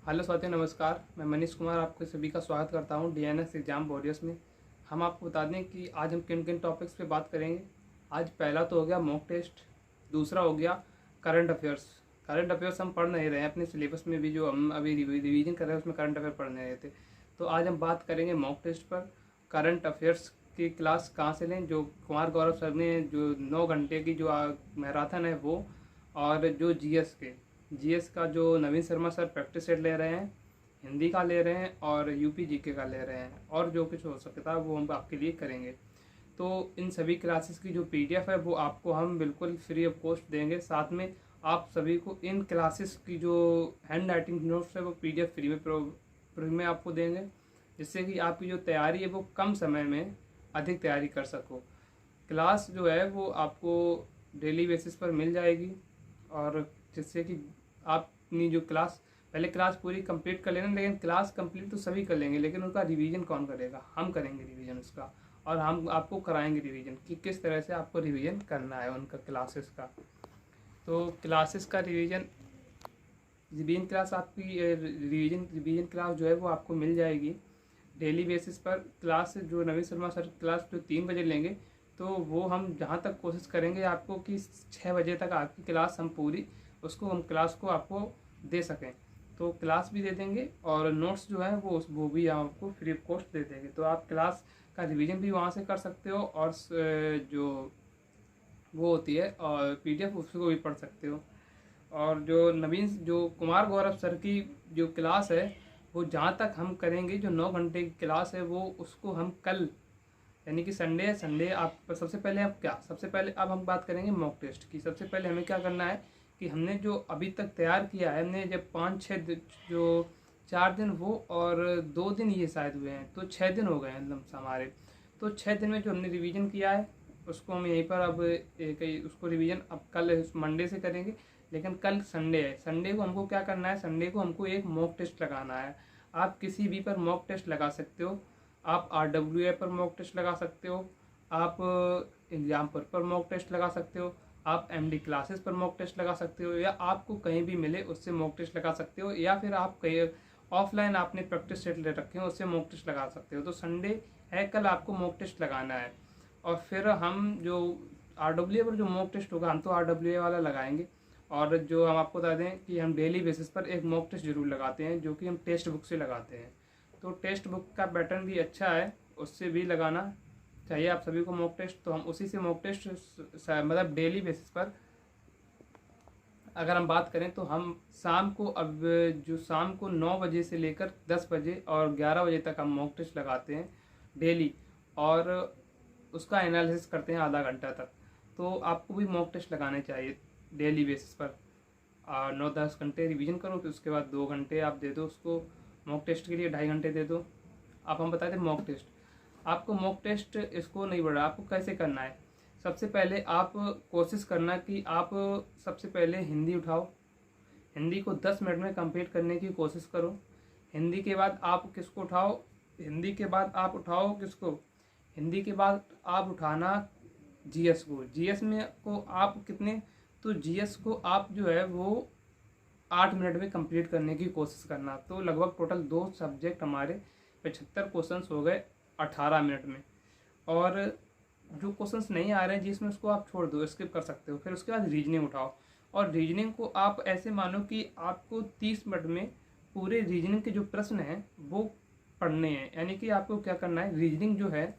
Hello साथियों, नमस्कार। मैं मनीष कुमार आपके सभी का स्वागत करता हूं डीएनएस एग्जाम वॉरियर्स में। हम आपको बता दें कि आज हम किन किन टॉपिक्स पे बात करेंगे। आज पहला तो हो गया मॉक टेस्ट, दूसरा हो गया करंट अफेयर्स। करंट अफेयर्स हम पढ़ नहीं रहे हैं, अपने सिलेबस में भी जो हम अभी रिवीजन कर रहे हैं उसमें करंट अफेयर पढ़ नहीं रहे थे। तो आज हम बात करेंगे मॉक टेस्ट पर। करंट अफेयर्स की क्लास कहाँ से लें, जो कुमार गौरव सर ने जो 9 घंटे की जो मैराथन है वो, और जो जीएस का जो नवीन शर्मा सर प्रैक्टिस सेट ले रहे हैं, हिंदी का ले रहे हैं और यूपी जीके का ले रहे हैं, और जो कुछ हो सकता है वो हम आपके लिए करेंगे। तो इन सभी क्लासेस की जो पीडीएफ है वो आपको हम बिल्कुल फ्री ऑफ कॉस्ट देंगे। साथ में आप सभी को इन क्लासेस की जो हैंड राइटिंग नोट्स है वो पीडीएफ फ्री में आपको देंगे, जिससे कि आपकी जो तैयारी है वो कम समय में अधिक तैयारी कर सको। क्लास जो है वो आपको डेली बेसिस पर मिल जाएगी, और जिससे कि आप अपनी जो क्लास पहले क्लास पूरी कंप्लीट कर लेना। लेकिन क्लास कंप्लीट तो सभी कर लेंगे, लेकिन उनका रिवीजन कौन करेगा? हम करेंगे रिवीजन उसका, और हम आपको कराएंगे रिवीजन कि किस तरह से आपको रिवीजन करना है उनका क्लासेस का। तो क्लासेस का रिवीजन क्लास आपकी रिवीजन क्लास जो है वो आपको मिल जाएगी डेली बेसिस पर। क्लास जो नवीन शर्मा सर क्लास जो 3 बजे लेंगे, तो वो हम जहाँ तक कोशिश करेंगे आपको कि 6 बजे तक आपकी क्लास हम पूरी उसको हम क्लास को आपको दे सकें। तो क्लास भी दे देंगे और नोट्स जो है वो भी आपको फ्री ऑफ कॉस्ट दे देंगे। तो आप क्लास का रिवीजन भी वहाँ से कर सकते हो, और जो वो होती है और पीडीएफ उसको भी पढ़ सकते हो। और जो कुमार गौरव सर की जो क्लास है वो जहाँ तक हम करेंगे, जो 9 घंटे की क्लास है वो उसको हम कल, यानी कि संडे आप सबसे पहले सबसे पहले अब हम बात करेंगे मॉक टेस्ट की। सबसे पहले हमें क्या करना है कि हमने जो अभी तक तैयार किया है, हमने जब 5-6 जो 4 दिन वो और 2 दिन ये शायद हुए हैं, तो 6 दिन हो गए हैं लमसम हमारे। तो 6 दिन में जो हमने रिवीजन किया है उसको हम यहीं पर अब उसको रिवीजन अब कल मंडे से करेंगे। लेकिन कल संडे है, संडे को हमको क्या करना है, संडे को हमको एक मॉक टेस्ट लगाना है। आप किसी भी पर मॉक टेस्ट लगा सकते हो। आप RWA पर मॉक टेस्ट लगा सकते हो, आप एग्जाम पर मॉक टेस्ट लगा सकते हो, आप MD क्लासेस पर मॉक टेस्ट लगा सकते हो, या आपको कहीं भी मिले उससे मॉक टेस्ट लगा सकते हो, या फिर आप कहीं ऑफलाइन आपने प्रैक्टिस सेट ले रखे हो उससे मॉक टेस्ट लगा सकते हो। तो संडे है, कल आपको मॉक टेस्ट लगाना है। और फिर हम जो RWA पर जो मॉक टेस्ट होगा हम तो RWA वाला लगाएंगे। और जो हम आपको बता दें कि हम डेली बेसिस पर एक मॉक टेस्ट जरूर लगाते हैं, जो कि हम टेक्स्ट बुक से लगाते हैं। तो टेक्स्ट बुक का पैटर्न भी अच्छा है, उससे भी लगाना चाहिए आप सभी को मॉक टेस्ट। तो हम उसी से मॉक टेस्ट मतलब डेली बेसिस पर अगर हम बात करें तो हम शाम को अब जो शाम को 9 बजे से लेकर 10 बजे और 11 बजे तक हम मॉक टेस्ट लगाते हैं डेली, और उसका एनालिसिस करते हैं आधा घंटा तक। तो आपको भी मॉक टेस्ट लगाने चाहिए डेली बेसिस पर। 9-10 घंटे रिवीजन करो, फिर उसके बाद 2 घंटे आप दे दो उसको मॉक टेस्ट के लिए, 2.5 घंटे दे दो। अब हम बताते हैं मॉक टेस्ट। आपको मॉक टेस्ट इसको नहीं बढ़ा, आपको कैसे करना है। सबसे पहले आप कोशिश करना कि आप सबसे पहले हिंदी उठाओ, हिंदी को 10 मिनट में कंप्लीट करने की कोशिश करो। हिंदी के बाद आप किसको उठाओ, हिंदी के बाद आप उठाओ किसको, हिंदी के बाद आप उठाना जीएस को। जीएस में को आप कितने, तो जीएस को आप जो है वो 8 मिनट में कंप्लीट करने की कोशिश करना। तो लगभग टोटल 2 सब्जेक्ट हमारे 75 क्वेश्चंस हो गए 18 मिनट में। और जो क्वेश्चंस नहीं आ रहे हैं जिसमें उसको आप छोड़ दो, स्किप कर सकते हो। फिर उसके बाद रीजनिंग उठाओ, और रीजनिंग को आप ऐसे मानो कि आपको 30 मिनट में पूरे रीजनिंग के जो प्रश्न हैं वो पढ़ने हैं। यानी कि आपको क्या करना है, रीजनिंग जो है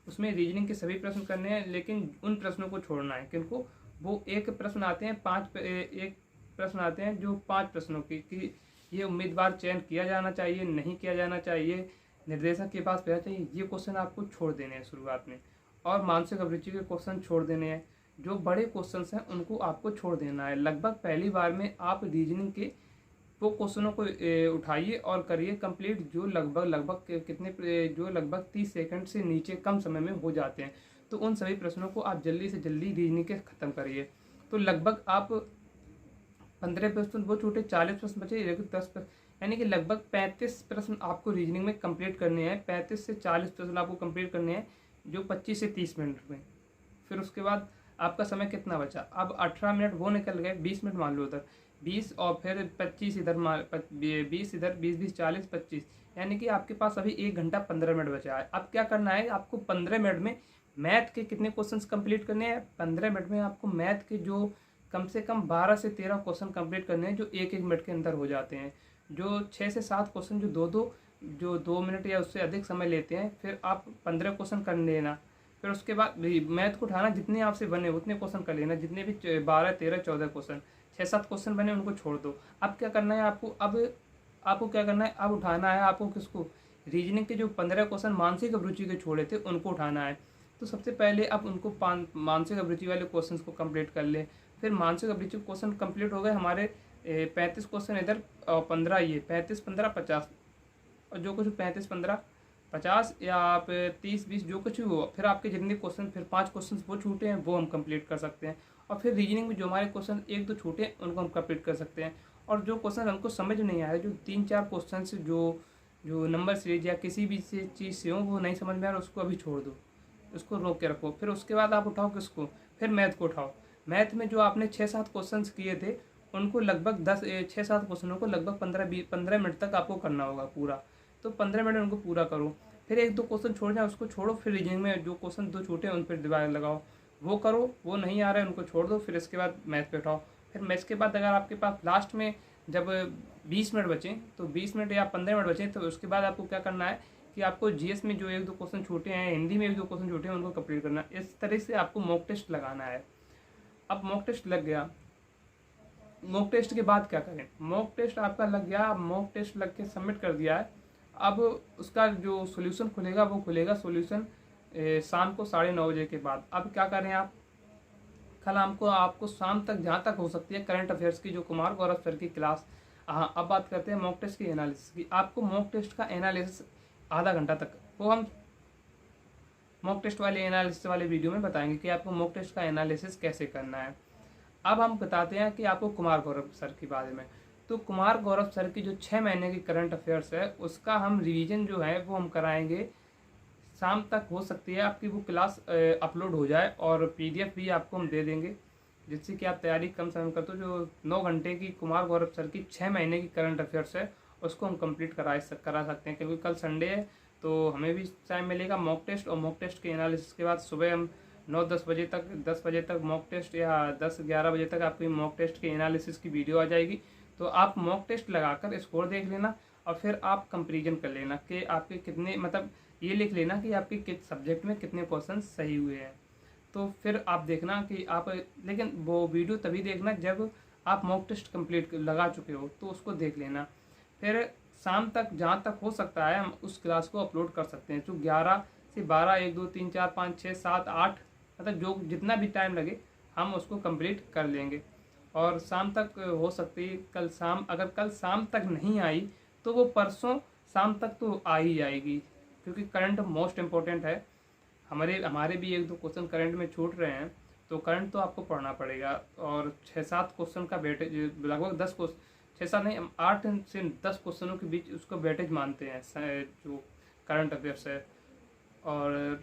उसमें रीजनिंग के सभी प्रश्न करने हैं, लेकिन उन प्रश्नों को छोड़ना है। किनको, वो एक प्रश्न आते हैं एक प्रश्न आते हैं जो 5 प्रश्नों की कि ये उम्मीदवार चयन किया जाना चाहिए, नहीं किया जाना चाहिए, निर्देशक के पास भेजना चाहिए, ये क्वेश्चन आपको छोड़ देने हैं शुरुआत में। और मानसिक अभिरुचि के क्वेश्चन छोड़ देने हैं। जो बड़े क्वेश्चन हैं उनको आपको छोड़ देना है। लगभग पहली बार में आप रीजनिंग के वो क्वेश्चनों को उठाइए और करिए कंप्लीट, जो लगभग 30 सेकंड से नीचे कम समय में हो जाते हैं। तो उन सभी प्रश्नों को आप जल्दी से जल्दी रीजनिंग के ख़त्म करिए। तो लगभग आप 15 प्रश्न वो छोटे, 40 प्रश्न बचे, 10 प्रश्न, यानी कि लगभग 35 प्रश्न आपको रीजनिंग में कंप्लीट करने हैं। 35 से 40 प्रश्न आपको कंप्लीट करने हैं, जो 25 से 30 मिनट में। फिर उसके बाद आपका समय कितना बचा, अब 18 मिनट वो निकल गए, 20 मिनट मान लो उधर, 20 और फिर 25 इधर 20 इधर, 20 40 25, यानी कि आपके पास अभी 1 घंटा 15 मिनट बचा है। अब क्या करना है, आपको 15 मिनट में मैथ के कितने क्वेश्चंस कंप्लीट करने हैं? 15 मिनट में आपको मैथ के जो कम से कम 12 से 13 क्वेश्चन कंप्लीट करने हैं, जो 1-1 मिनट के अंदर हो जाते हैं। जो 6 से 7 क्वेश्चन जो 2 मिनट या उससे अधिक समय लेते हैं, फिर आप 15 क्वेश्चन कर लेना। फिर उसके बाद मैथ को उठाना, जितने आपसे बने उतने क्वेश्चन कर लेना, जितने भी 12 13 14 क्वेश्चन, 6-7 क्वेश्चन बने उनको छोड़ दो। अब क्या करना है आपको, अब आपको क्या करना है, अब उठाना है आपको किसको, रीजनिंग के जो 15 क्वेश्चन मानसिक अभिरुचि के छोड़े थे उनको उठाना है। तो सबसे पहले आप उनको मानसिक अभिरुचि वाले क्वेश्चन को कंप्लीट कर ले। फिर मानसिक अभिरुचि क्वेश्चन कंप्लीट हो गए हमारे, 35 क्वेश्चन इधर और 15 ये, 35 15 50, और जो कुछ 35 15 50 या आप 30 20 जो कुछ भी हो, फिर आपके जितने क्वेश्चन, फिर 5 क्वेश्चन वो छूटे हैं वो हम कंप्लीट कर सकते हैं। और फिर रीजनिंग में जो हमारे क्वेश्चन 1-2 छूटे हैं उनको हम कंप्लीट कर सकते हैं। और जो क्वेश्चन हमको समझ नहीं आया, जो 3-4 क्वेश्चन जो जो नंबर सीरीज या किसी भी से चीज़ से हो वो नहीं समझ में आ रहा, उसको अभी छोड़ दो, उसको रोक के रखो। फिर उसके बाद आप उठाओ किसको, फिर मैथ को उठाओ। मैथ में जो आपने 6-7 क्वेश्चन किए थे उनको लगभग 6-7 क्वेश्चनों को लगभग 15 मिनट तक आपको करना होगा पूरा। तो 15 मिनट उनको पूरा करो। फिर 1-2 क्वेश्चन छोड़ जाए उसको छोड़ो, फिर रीजनिंग में जो क्वेश्चन 2 छूटे हैं उन पर दिमाग लगाओ, वो करो। वो नहीं आ रहा है उनको छोड़ दो, फिर इसके बाद मैथ पे उठाओ। फिर मैथ्स के बाद अगर आपके पास लास्ट में जब 20 मिनट बचें, तो 20 मिनट या 15 मिनट बचें, तो उसके बाद आपको क्या करना है कि आपको जीएस में जो 1-2 क्वेश्चन छूटे हैं, हिंदी में 1-2 क्वेश्चन छूटे हैं, उनको कंप्लीट करना है। इस तरह से आपको मॉक टेस्ट लगाना है। अब मॉक टेस्ट लग गया, मॉक टेस्ट के बाद क्या करें, मॉक टेस्ट आपका लग गया, मॉक टेस्ट लग के सबमिट कर दिया है। अब उसका जो सॉल्यूशन खुलेगा वो खुलेगा सॉल्यूशन शाम को 9:30 बजे के बाद। अब क्या करें आप, कल आपको शाम तक जहाँ तक हो सकती है करंट अफेयर्स की जो कुमार गौरव सर की क्लास। हाँ, अब बात करते हैं मॉक टेस्ट की एनालिसिस की। आपको मॉक टेस्ट का एनालिसिस आधा घंटा तक, वो हम मॉक टेस्ट वाले एनालिसिस वाले वीडियो में बताएंगे कि आपको मॉक टेस्ट का एनालिसिस कैसे करना है। अब हम बताते हैं कि आपको कुमार गौरव सर के बारे में। तो कुमार गौरव सर की जो 6 महीने की करंट अफेयर्स है उसका हम रिवीजन जो है वो हम कराएंगे शाम तक। हो सकती है आपकी वो क्लास अपलोड हो जाए और पीडीएफ भी आपको हम दे देंगे, जिससे कि आप तैयारी कम समय में करते हो। जो 9 घंटे की कुमार गौरव सर की 6 महीने की करंट अफेयर्स है उसको हम कंप्लीट करा सकते हैं, क्योंकि कल संडे है तो हमें भी टाइम मिलेगा मॉक टेस्ट। और मॉक टेस्ट के एनालिसिस के बाद सुबह हम 9-10 बजे तक 10 बजे तक मॉक टेस्ट, या 10-11 बजे तक आपकी मॉक टेस्ट के एनालिसिस की वीडियो आ जाएगी। तो आप मॉक टेस्ट लगाकर स्कोर देख लेना और फिर आप कंपेरिजन कर लेना कि आपके कितने, मतलब ये लिख लेना कि आपके किस सब्जेक्ट में कितने क्वेश्चन सही हुए हैं। तो फिर आप देखना कि आप, लेकिन वो वीडियो तभी देखना जब आप मॉक टेस्ट कंप्लीट लगा चुके हो, तो उसको देख लेना। फिर शाम तक जहाँ तक हो सकता है हम उस क्लास को अपलोड कर सकते हैं। जो 11 से 12 1 2 3 4 5 6 7 8, मतलब जो जितना भी टाइम लगे हम उसको कंप्लीट कर लेंगे। और शाम तक हो सकती है कल शाम, अगर कल शाम तक नहीं आई तो वो परसों शाम तक तो आ ही जाएगी, क्योंकि करंट मोस्ट इम्पोर्टेंट है। हमारे भी 1-2 क्वेश्चन करंट में छूट रहे हैं, तो करंट तो आपको पढ़ना पड़ेगा। और 6-7 क्वेश्चन का वेटेज, लगभग 10 क्वेश्चन, 6-7 नहीं, 8 से 10 क्वेश्चनों के बीच उसको वेटेज मानते हैं जो करंट अफेयर्स है। और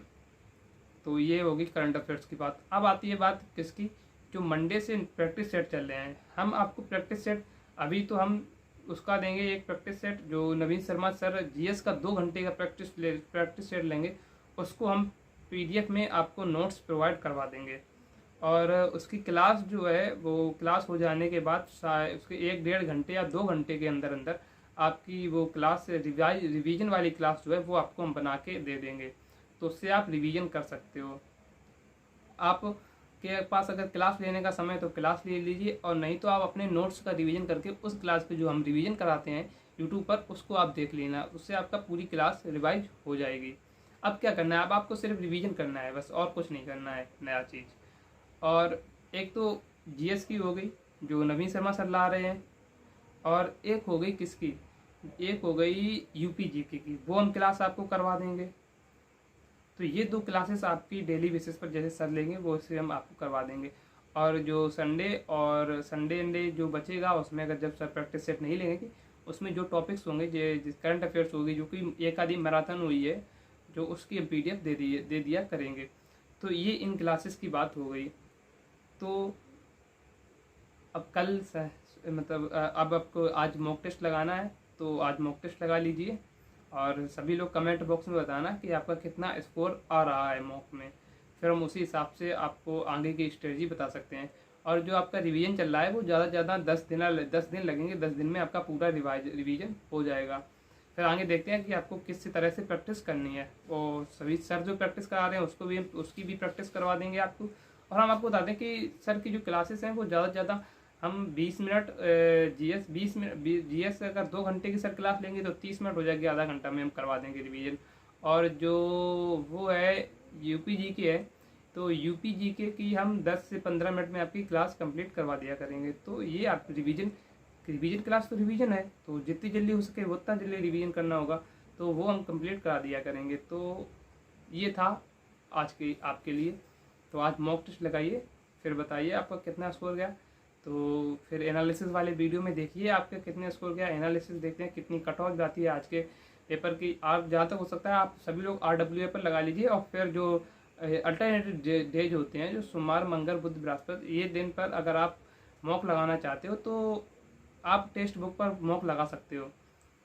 तो ये होगी करंट अफेयर्स की बात। अब आती है बात किसकी, जो मंडे से प्रैक्टिस सेट चल रहे हैं। हम आपको प्रैक्टिस सेट अभी तो हम उसका देंगे, एक प्रैक्टिस सेट जो नवीन शर्मा सर जीएस का 2 घंटे का प्रैक्टिस सेट लेंगे, उसको हम पीडीएफ में आपको नोट्स प्रोवाइड करवा देंगे। और उसकी क्लास जो है वो क्लास हो जाने के बाद उसके 1-1.5 घंटे या 2 घंटे के अंदर अंदर आपकी वो क्लास रिवीजन वाली क्लास जो है वो आपको हम बना के दे देंगे, तो उससे आप रिवीजन कर सकते हो। आप के पास अगर क्लास लेने का समय तो क्लास ले लीजिए, और नहीं तो आप अपने नोट्स का रिवीजन करके उस क्लास पे जो हम रिवीजन कराते हैं यूट्यूब पर उसको आप देख लेना, उससे आपका पूरी क्लास रिवाइज हो जाएगी। अब क्या करना है, अब आपको सिर्फ रिवीजन करना है बस, और कुछ नहीं करना है नया चीज़। और एक तो जीएस की हो गई जो नवीन शर्मा सर ला रहे हैं, और एक हो गई किसकी, एक हो गई यूपी जीके की, वो हम क्लास आपको करवा देंगे। तो ये 2 क्लासेस आपकी डेली बेसिस पर जैसे सर लेंगे वो से हम आपको करवा देंगे। और जो संडे जो बचेगा उसमें अगर जब सर प्रैक्टिस सेट नहीं लेंगे, उसमें जो टॉपिक्स होंगे जो करंट अफेयर्स होगी, जो कि एक आधी मैराथन हुई है, जो उसकी पीडीएफ दे दिया करेंगे। तो ये इन क्लासेस की बात हो गई। तो अब कल मतलब अब आपको आज मॉक टेस्ट लगाना है तो आज मॉक टेस्ट लगा लीजिए और सभी लोग कमेंट बॉक्स में बताना कि आपका कितना स्कोर आ रहा है मॉक में। फिर हम उसी हिसाब से आपको आगे की स्ट्रेटजी बता सकते हैं। और जो आपका रिवीजन चल रहा है वो ज़्यादा से ज़्यादा 10 दिन लगेंगे। 10 दिन में आपका पूरा रिवीजन हो जाएगा। फिर आगे देखते हैं कि आपको किस तरह से प्रैक्टिस करनी है। और सभी सर जो प्रैक्टिस करा रहे हैं उसकी भी प्रैक्टिस करवा देंगे आपको। और हम आपको बता दें कि सर की जो क्लासेस हैं वो ज़्यादा से ज़्यादा हम 20 मिनट जीएस 20 मिनट जीएस अगर 2 घंटे की सर क्लास लेंगे तो 30 मिनट हो जाएगी, आधा घंटा में हम करवा देंगे रिवीजन। और जो वो है यूपी की है तो यूपी जीके की हम 10 से 15 मिनट में आपकी क्लास कंप्लीट करवा दिया करेंगे। तो ये आप रिवीजन क्लास तो रिवीजन है, तो जितनी जल्दी हो सके उतना जल्दी रिवीजन करना होगा, तो वो हम कंप्लीट करा दिया करेंगे। तो ये था आज के आपके लिए। तो आज मॉक टेस्ट लगाइए, फिर बताइए आपका कितना स्कोर गया। तो फिर एनालिसिस वाले वीडियो में देखिए आपके कितने स्कोर गया, एनालिसिस देखते हैं कितनी कट ऑफ जाती है आज के पेपर की। आप जहाँ तक हो सकता है आप सभी लोग RWA पर लगा लीजिए। और फिर जो अल्टरनेटिव डेज होते हैं, जो सोमवार मंगल बुध बृहस्पति, ये दिन पर अगर आप मॉक लगाना चाहते हो तो आप टेक्स्ट बुक पर मॉक लगा सकते हो।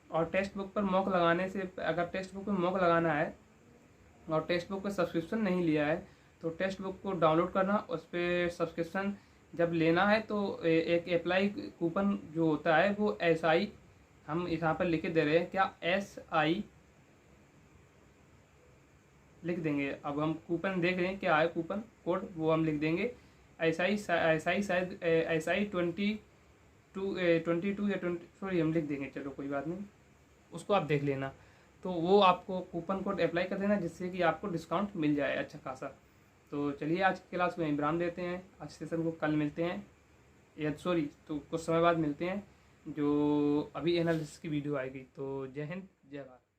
और टेक्स्ट बुक पर मॉक लगाने से, अगर टेक्स्ट बुक पर मॉक लगाना है और टेक्स्ट बुक पर सब्सक्रिप्शन नहीं लिया है तो टेक्स्ट बुक को डाउनलोड करना, उस पर सब्सक्रिप्शन जब लेना है तो एक अप्लाई कूपन जो होता है वो SI, हम यहाँ पर लिख दे रहे हैं क्या, SI लिख देंगे। अब हम कूपन देख रहे हैं क्या है कूपन कोड, वो हम लिख देंगे SI शायद SI 22 या 20, सॉरी हम लिख देंगे, चलो कोई बात नहीं, उसको आप देख लेना। तो वो आपको कूपन कोड अप्लाई कर देना जिससे कि आपको डिस्काउंट मिल जाए अच्छा खासा। तो चलिए आज की क्लास को यहीं विराम देते हैं। आज सेशन को कल मिलते हैं, या सॉरी तो कुछ समय बाद मिलते हैं, जो अभी एनालिसिस की वीडियो आएगी। तो जय हिंद जय भारत।